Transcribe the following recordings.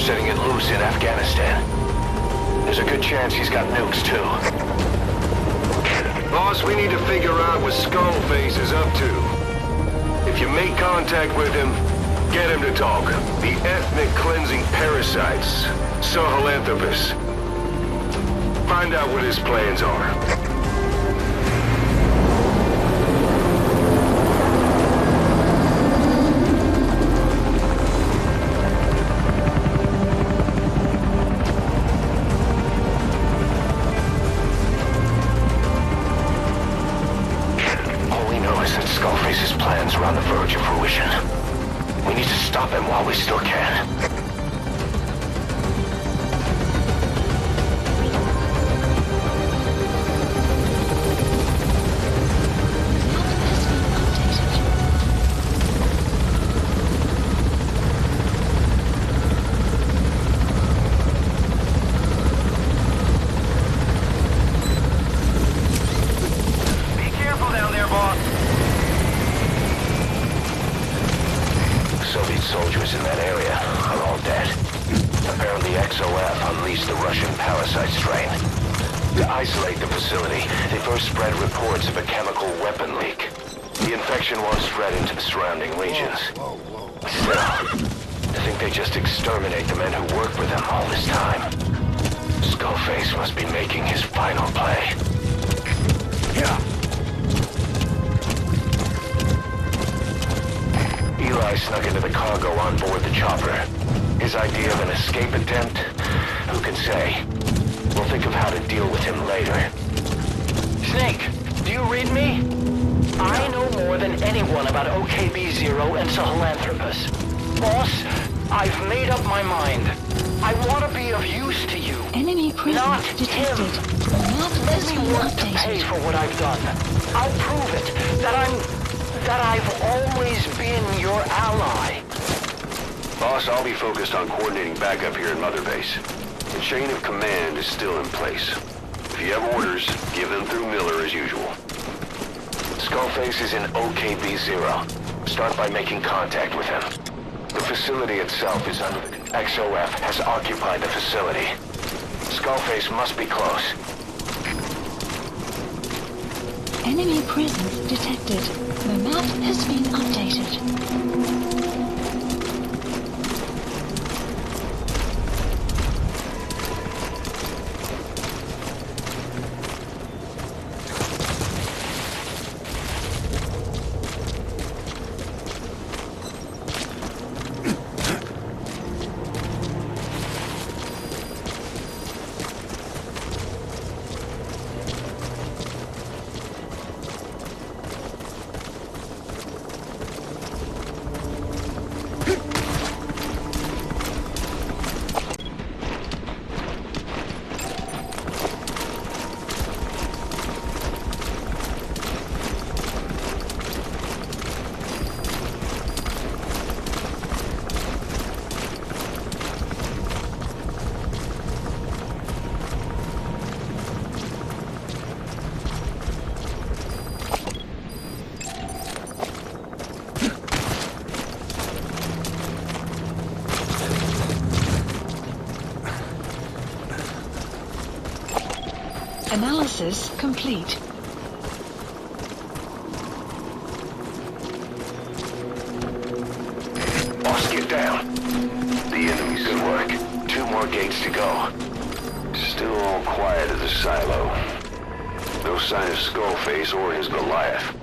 setting it loose in Afghanistan. There's a good chance he's got nukes, too. Boss, we need to figure out what Skullface is up to. If you make contact with him, get him to talk. The ethnic cleansing parasites, Sahelanthropus. Find out what his plans are. Skullface's plans are on the verge of fruition. We need to stop him while we still can. Soldiers in that area are all dead. Apparently XOF unleashed the Russian parasite strain. To isolate the facility, they first spread reports of a chemical weapon leak. The infection won't spread into the surrounding regions. Still, I think they just exterminate the men who worked with them all this time. Skullface must be making his final play. Yeah. Eli snuck into the cargo on board the chopper. His idea of an escape attempt? Who can say? We'll think of how to deal with him later. Snake, do you read me? I know more than anyone about OKB-0 and Sahelanthropus. Boss, I've made up my mind. I want to be of use to you. Enemy presence detected. Not Let me work to pay for what I've done. I'll prove it, that I've always been your ally. Boss, I'll be focused on coordinating backup here at Mother Base. The chain of command is still in place. If you have orders, give them through Miller as usual. Skullface is in OKB-0. Start by making contact with him. The facility itself is under the... XOF has occupied the facility. Skullface must be close. Enemy presence detected. The map has been updated. Analysis complete. Boss, get down. The enemy's good work. 2 more gates to go. Still all quiet at the silo. No sign of Skullface or his Goliath.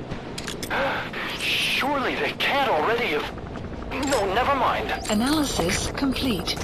Surely they can't already have... No, never mind. Analysis complete.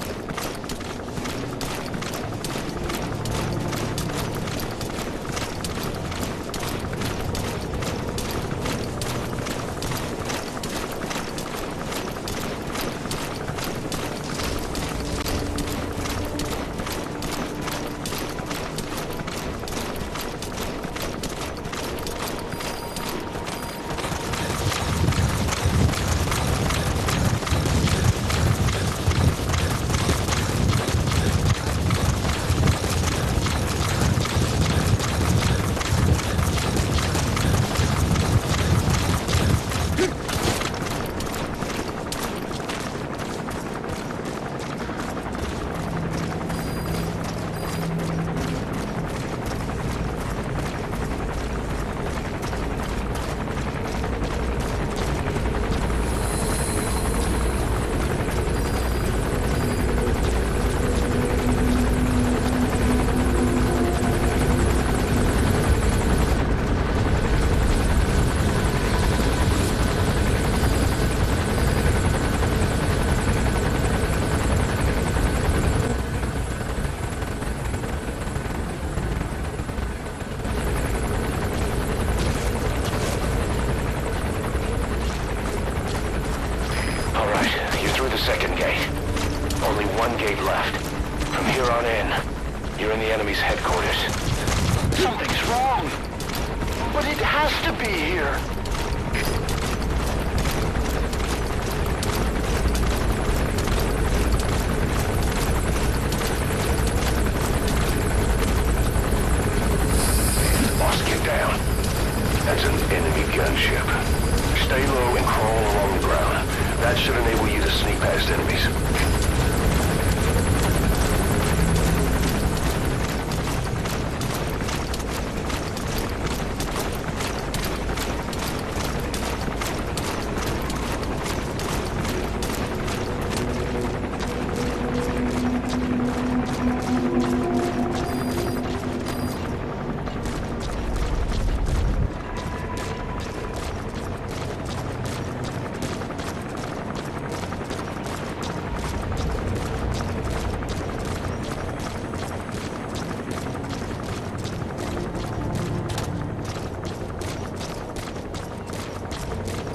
one gate left. From here on in, you're in the enemy's headquarters. Something's wrong. But it has to be here. Boss, get down. That's an enemy gunship. Stay low and crawl along the ground. That should enable you to sneak past enemies.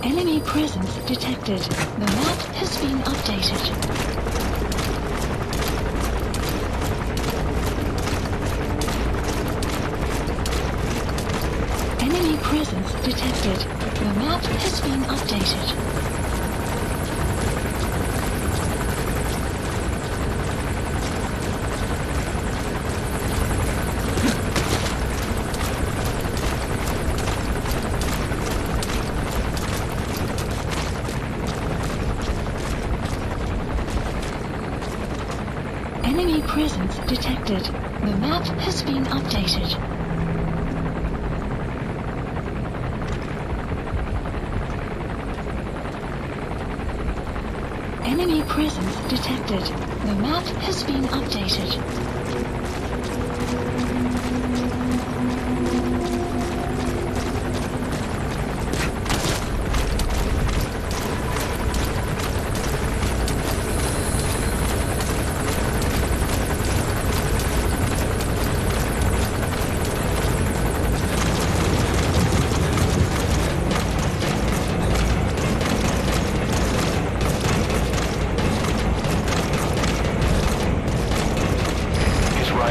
Enemy presence detected. The map has been updated. Enemy presence detected. The map has been updated. Enemy presence detected. The map has been updated. Enemy presence detected. The map has been updated.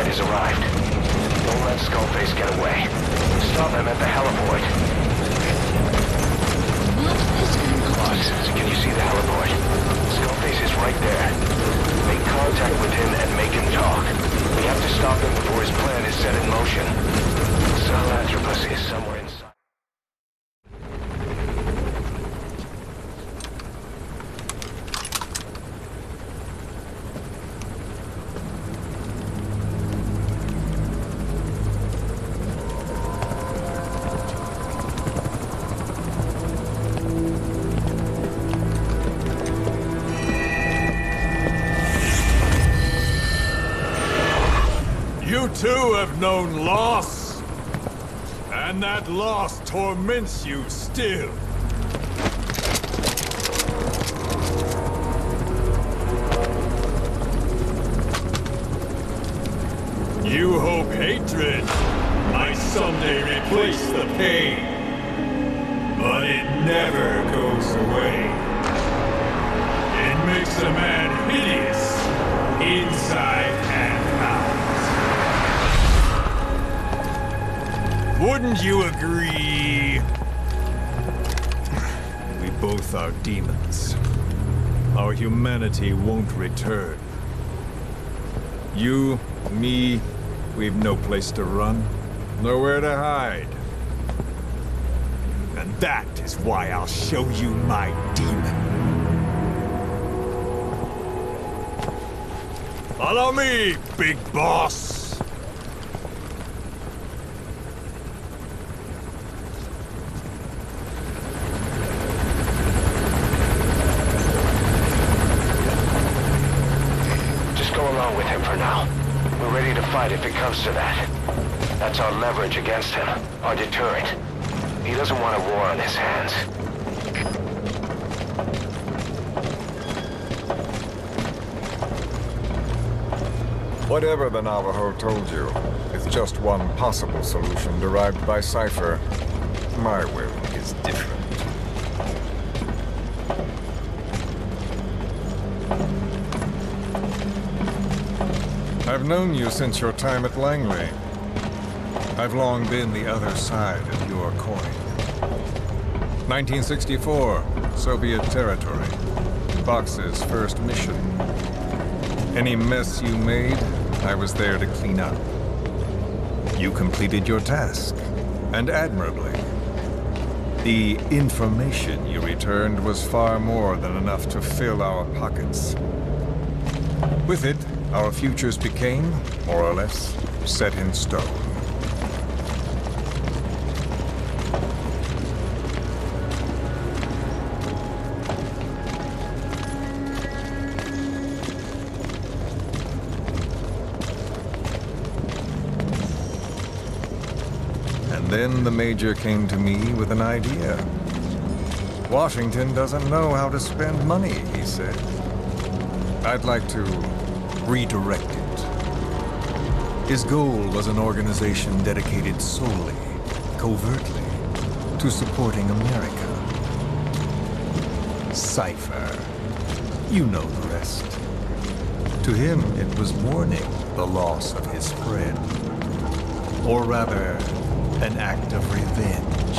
Has arrived. Don't let Skullface get away. Stop him at the heliport. Map has been Boss, updated. can you see the heliport? Skullface is right there. Make contact with him and make him talk. We have to stop him before his plan is set in motion. Sahelanthropus is somewhere inside. You too have known loss, and that loss torments you still. You hope hatred might someday replace the pain, but it never goes away. It makes a man hideous, inside and out. Wouldn't you agree? We both are demons. Our humanity won't return. You, me, we've no place to run, nowhere to hide. And that is why I'll show you my demon. Follow me, big boss! Along with him for now. We're ready to fight if it comes to that. That's our leverage against him, our deterrent. He doesn't want a war on his hands. Whatever the Navajo told you, it's just one possible solution derived by Cypher. My will is different. I've known you since your time at Langley. I've long been the other side of your coin. 1964, Soviet territory. Fox's first mission. Any mess you made, I was there to clean up. You completed your task, and admirably. The information you returned was far more than enough to fill our pockets. With it, our futures became, more or less, set in stone. And then the Major came to me with an idea. Washington doesn't know how to spend money, he said. I'd like to redirect it. His goal was an organization dedicated solely, covertly, to supporting America. Cypher. You know the rest. To him, it was mourning the loss of his friend. Or rather, an act of revenge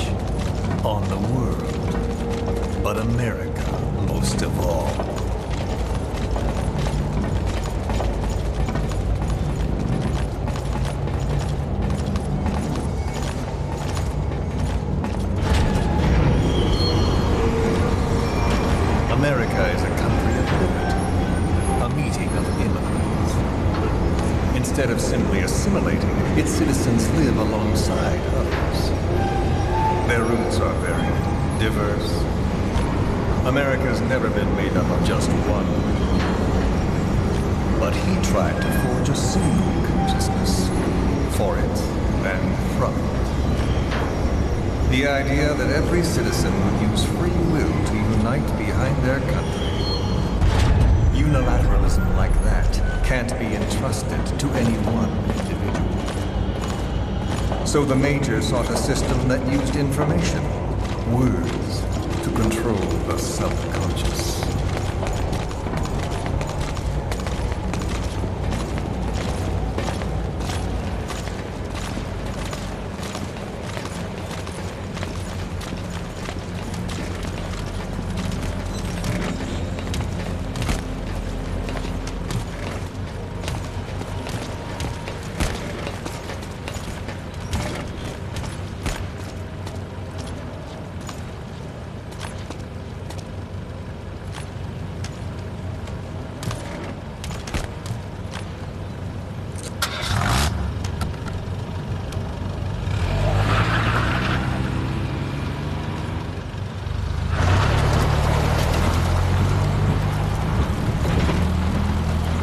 on the world, but America most of all. America is a country of liberty, a meeting of immigrants. Instead of simply assimilating, its citizens live alongside others. Their roots are very diverse. America's never been made up of just one. But he tried to forge a single consciousness for it and from it. The idea that every citizen would use free will to unite behind their country. Unilateralism like that can't be entrusted to any one individual. So the Major sought a system that used information, words, to control the subconscious.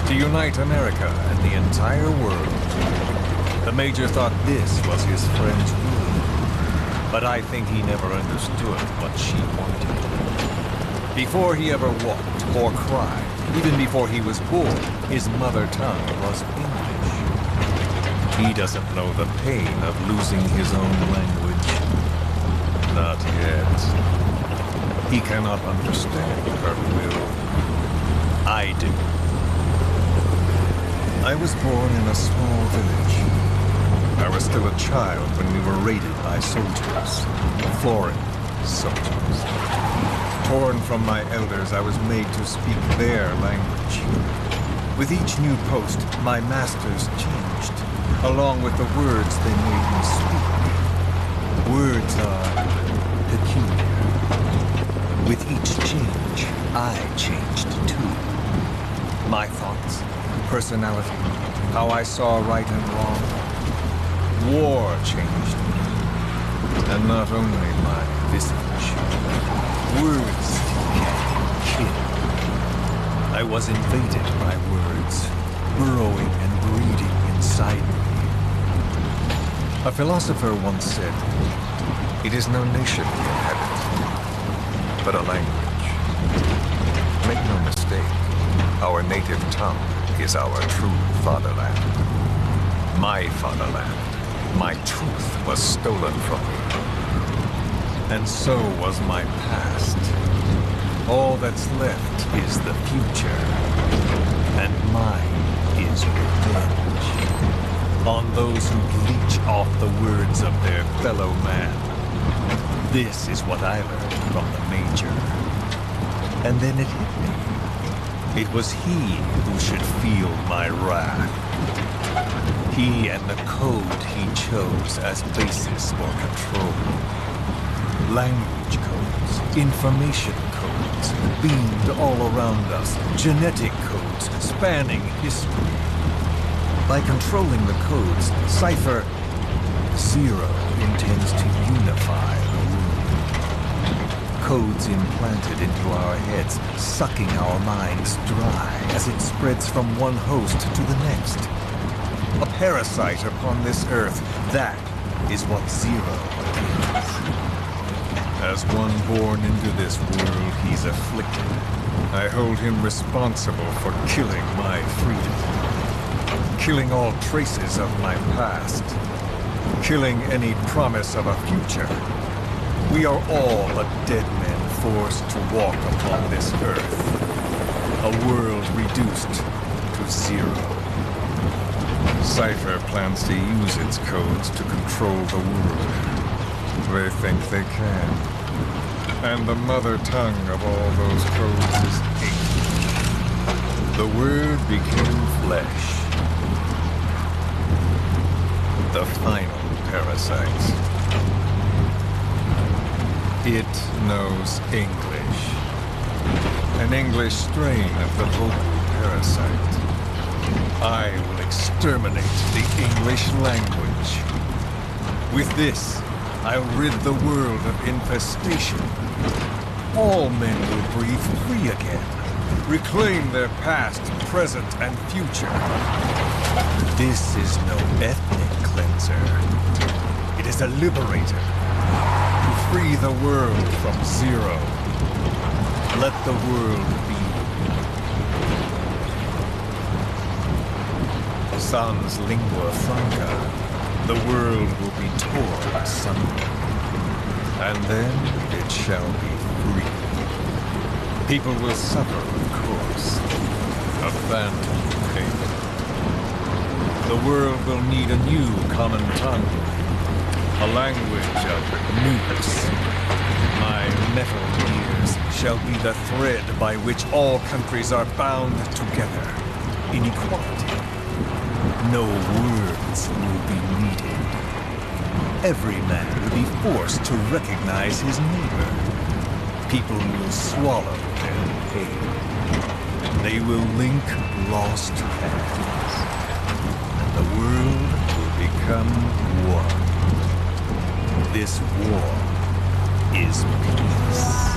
To unite America and the entire world. The Major thought this was his friend's will, but I think he never understood what she wanted. Before he ever walked or cried, even before he was born, his mother tongue was English. He doesn't know the pain of losing his own language. Not yet. He cannot understand her will. I do. I was born in a small village. I was still a child when we were raided by soldiers. Foreign soldiers. Torn from my elders, I was made to speak their language. With each new post, my masters changed, along with the words they made me speak. Words are peculiar. With each change, I changed too. My thoughts, personality, how I saw right and wrong. War changed me. And not only my visage. Words can kill. I was invaded by words, burrowing and breeding inside me. A philosopher once said, "It is no nation we inhabit, but a language." Make no mistake, our native tongue is our true fatherland. My fatherland. My truth was stolen from me. And so was my past. All that's left is the future. And mine is revenge. on those who leech off the words of their fellow man. This is what I learned from the Major. And then it hit me. It was he who should feel my wrath. He and the code he chose as basis for control. Language codes, information codes, beamed all around us, genetic codes spanning history. By controlling the codes, Cypher Zero intends to unify the world. Codes implanted into our heads, sucking our minds dry as it spreads from one host to the next. A parasite upon this earth, that is what Zero is. As one born into this world, he's afflicted. I hold him responsible for killing my freedom. Killing all traces of my past. Killing any promise of a future. We are all a dead men forced to walk upon this earth. A world reduced to zero. Cypher plans to use its codes to control the world. They think they can. And the mother tongue of all those codes is hate. The word became flesh. The final parasite. It knows English. An English strain of the vocal parasite. I will exterminate the English language. With this, I'll rid the world of infestation. All men will breathe free again, reclaim their past, present, and future. This is no ethnic cleanser. It is a liberator. To free the world from Zero. Let the world be. Sans lingua franca, the world will be torn asunder. And then it shall be free. People will suffer, of course. A phantom pain. The world will need a new common tongue. A language of nukes. My metal gears shall be the thread by which all countries are bound together. In equality. No words will be needed. Every man will be forced to recognize his neighbor. People will swallow their pain. They will link lost hands. And the world will become one. This war is peace.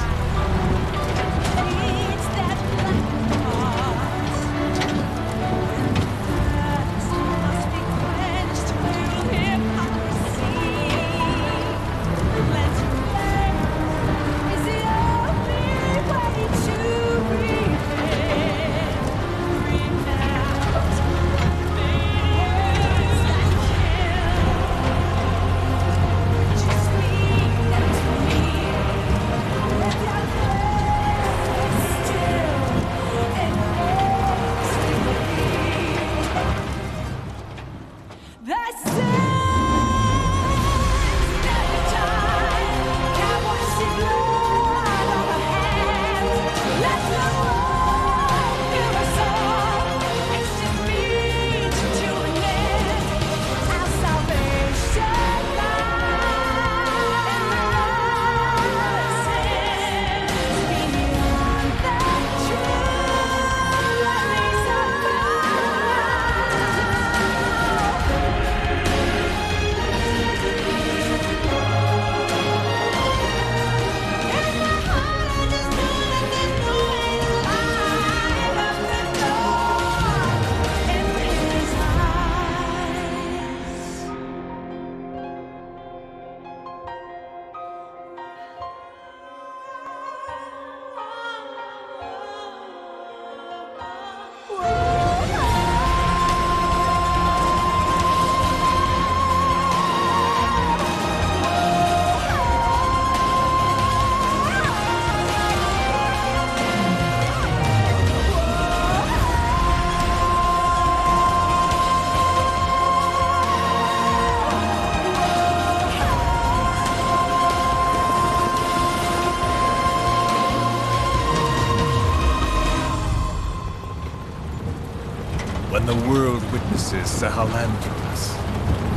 and the world witnesses Sahelanthropus,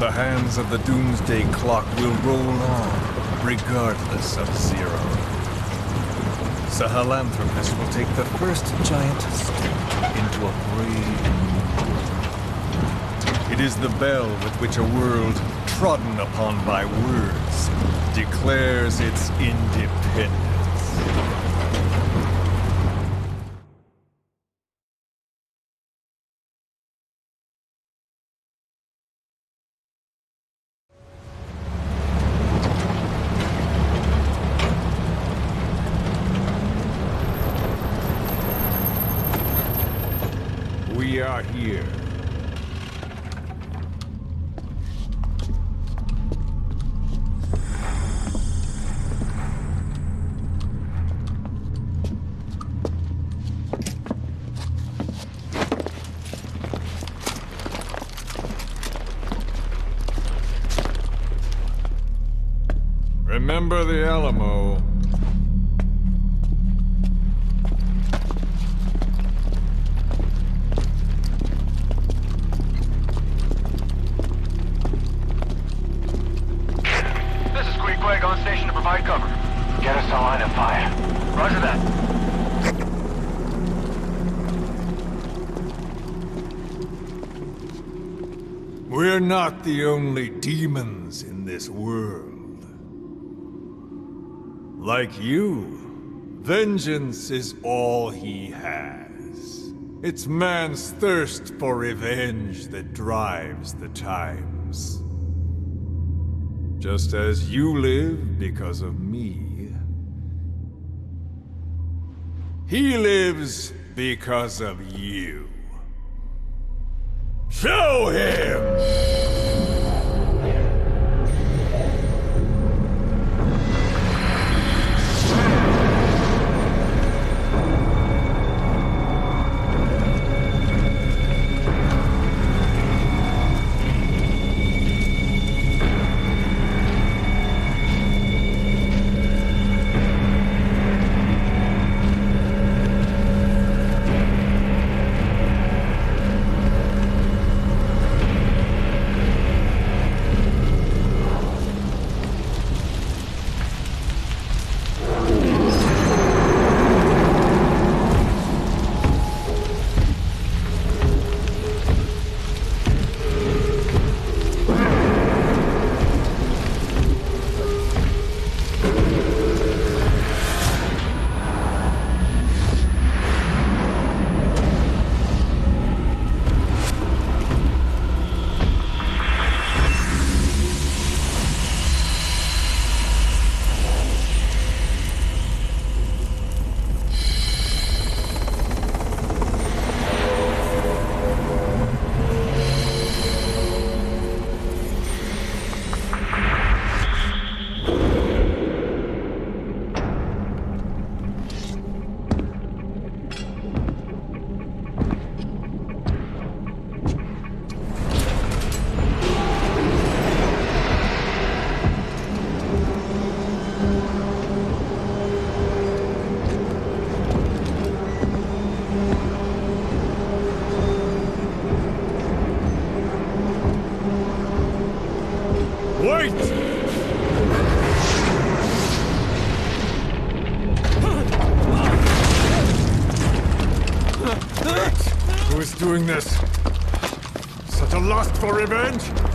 the hands of the doomsday clock will roll on, regardless of Zero. Sahelanthropus will take the first giant step into a brave new world. It is the bell with which a world trodden upon by words declares its independence. We are here. Remember the Alamo. On station to provide cover. Get us a line of fire. Roger that. We're not the only demons in this world. Like you, vengeance is all he has. It's man's thirst for revenge that drives the times. Just as you live because of me, he lives because of you. Show him! Wait! Who is doing this? Such a lust for revenge?